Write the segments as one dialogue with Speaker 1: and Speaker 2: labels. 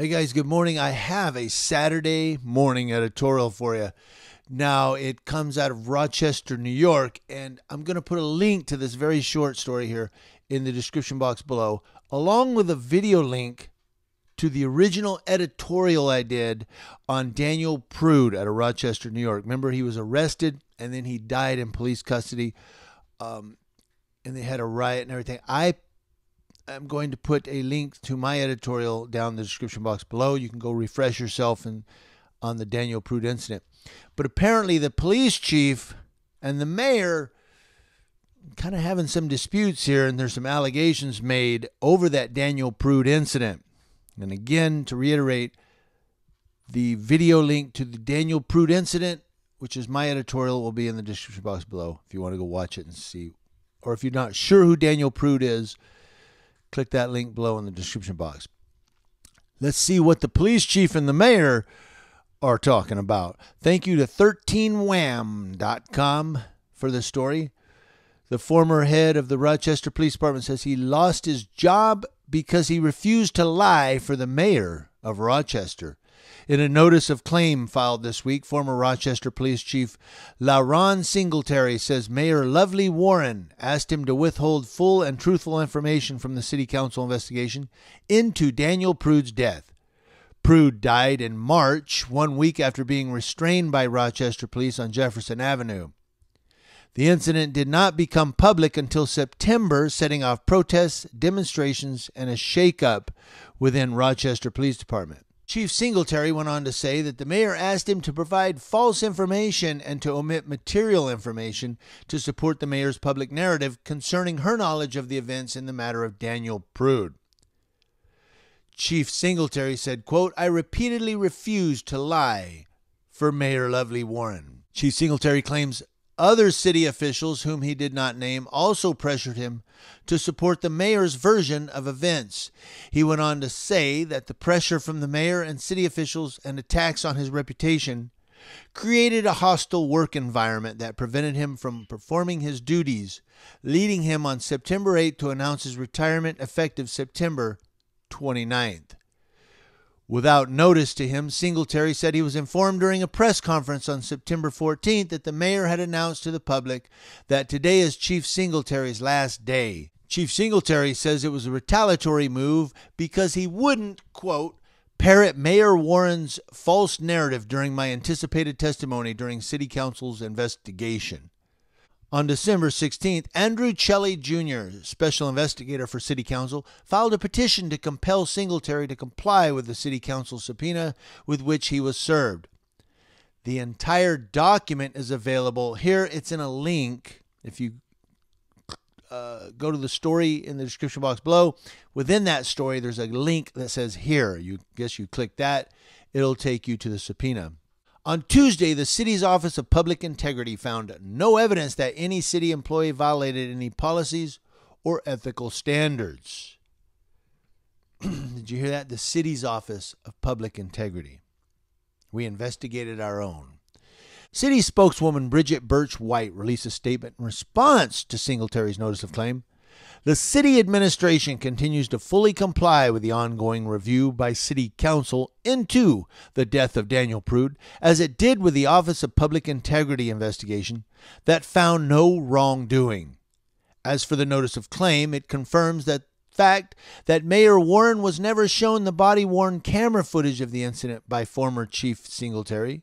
Speaker 1: Hey guys, good morning. I have a Saturday morning editorial for you. Now, it comes out of Rochester, New York, and I'm going to put a link to this very short story here in the description box below, along with a video link to the original editorial I did on Daniel Prude out of Rochester, New York. Remember, he was arrested and then he died in police custody, and they had a riot and everything. I'm going to put a link to my editorial down in the description box below. You can go refresh yourself on the Daniel Prude incident. But apparently the police chief and the mayor kind of having some disputes here, and there's some allegations made over that Daniel Prude incident. And again, to reiterate, the video link to the Daniel Prude incident, which is my editorial, will be in the description box below if you want to go watch it and see. Or if you're not sure who Daniel Prude is, click that link below in the description box. Let's see what the police chief and the mayor are talking about. Thank you to 13wham.com for this story. The former head of the Rochester Police Department says he lost his job because he refused to lie for the mayor of Rochester. In a notice of claim filed this week, former Rochester Police Chief LaRon Singletary says Mayor Lovely Warren asked him to withhold full and truthful information from the City Council investigation into Daniel Prude's death. Prude died in March, 1 week after being restrained by Rochester police on Jefferson Avenue. The incident did not become public until September, setting off protests, demonstrations, and a shakeup within Rochester Police Department. Chief Singletary went on to say that the mayor asked him to provide false information and to omit material information to support the mayor's public narrative concerning her knowledge of the events in the matter of Daniel Prude. Chief Singletary said, quote, "I repeatedly refused to lie for Mayor Lovely Warren." Chief Singletary claims other city officials, whom he did not name, also pressured him to support the mayor's version of events. He went on to say that the pressure from the mayor and city officials and attacks on his reputation created a hostile work environment that prevented him from performing his duties, leading him on September 8th to announce his retirement effective September 29th. Without notice to him, Singletary said he was informed during a press conference on September 14th that the mayor had announced to the public that today is Chief Singletary's last day. Chief Singletary says it was a retaliatory move because he wouldn't, quote, "parrot Mayor Warren's false narrative during my anticipated testimony during City Council's investigation." On December 16th, Andrew Chelly Jr., Special Investigator for City Council, filed a petition to compel Singletary to comply with the City Council subpoena with which he was served. The entire document is available here. It's in a link. If you go to the story in the description box below, within that story, there's a link that says here. You click that. It'll take you to the subpoena. On Tuesday, the city's Office of Public Integrity found no evidence that any city employee violated any policies or ethical standards. Did you hear that? The city's Office of Public Integrity. We investigated our own. City spokeswoman Bridget Birch White released a statement in response to Singletary's notice of claim. The city administration continues to fully comply with the ongoing review by City Council into the death of Daniel Prude, as it did with the Office of Public Integrity investigation that found no wrongdoing. As for the notice of claim, it confirms that fact that Mayor Warren was never shown the body-worn camera footage of the incident by former Chief Singletary.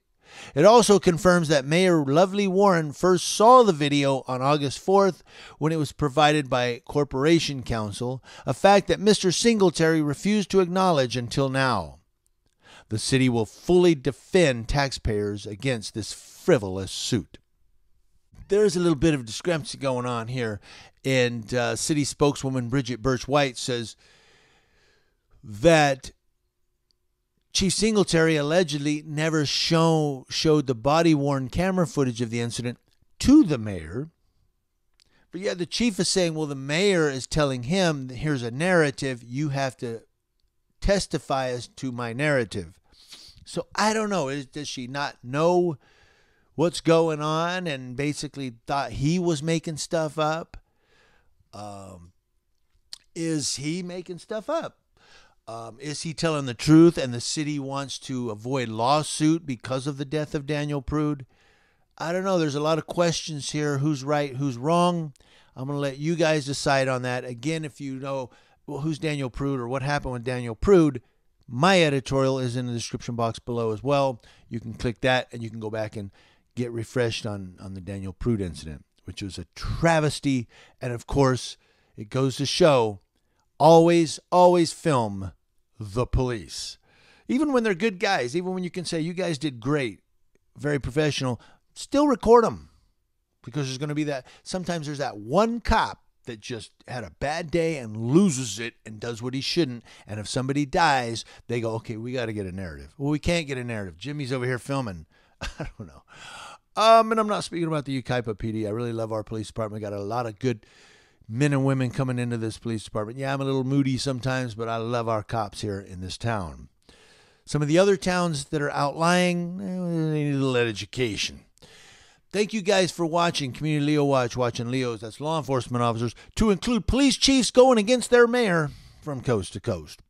Speaker 1: It also confirms that Mayor Lovely Warren first saw the video on August 4th when it was provided by Corporation Counsel, a fact that Mr. Singletary refused to acknowledge until now. The city will fully defend taxpayers against this frivolous suit. There's a little bit of discrepancy going on here, and city spokeswoman Bridget Birch White says that Chief Singletary allegedly never showed the body-worn camera footage of the incident to the mayor. But yeah, the chief is saying, well, the mayor is telling him, here's a narrative, you have to testify as to my narrative. So I don't know. Does she not know what's going on and basically thought he was making stuff up? Is he making stuff up? Is he telling the truth and the city wants to avoid lawsuit because of the death of Daniel Prude? I don't know. There's a lot of questions here. Who's right? Who's wrong? I'm going to let you guys decide on that. Again, if you know who's Daniel Prude or what happened with Daniel Prude, my editorial is in the description box below as well. You can click that and you can go back and get refreshed on the Daniel Prude incident, which was a travesty. And of course, it goes to show, always film the police. Even when they're good guys, even when you can say, you guys did great, very professional, still record them. Because there's going to be that, sometimes there's that one cop that just had a bad day and loses it and does what he shouldn't. And if somebody dies, they go, okay, we got to get a narrative. Well, we can't get a narrative. Jimmy's over here filming. I don't know. And I'm not speaking about the Ukaipa PD. I really love our police department. We got a lot of good men and women coming into this police department. Yeah, I'm a little moody sometimes, but I love our cops here in this town. Some of the other towns that are outlying, they need a little education. Thank you guys for watching Community Leo Watch, watching Leos, that's law enforcement officers, to include police chiefs going against their mayor from coast to coast.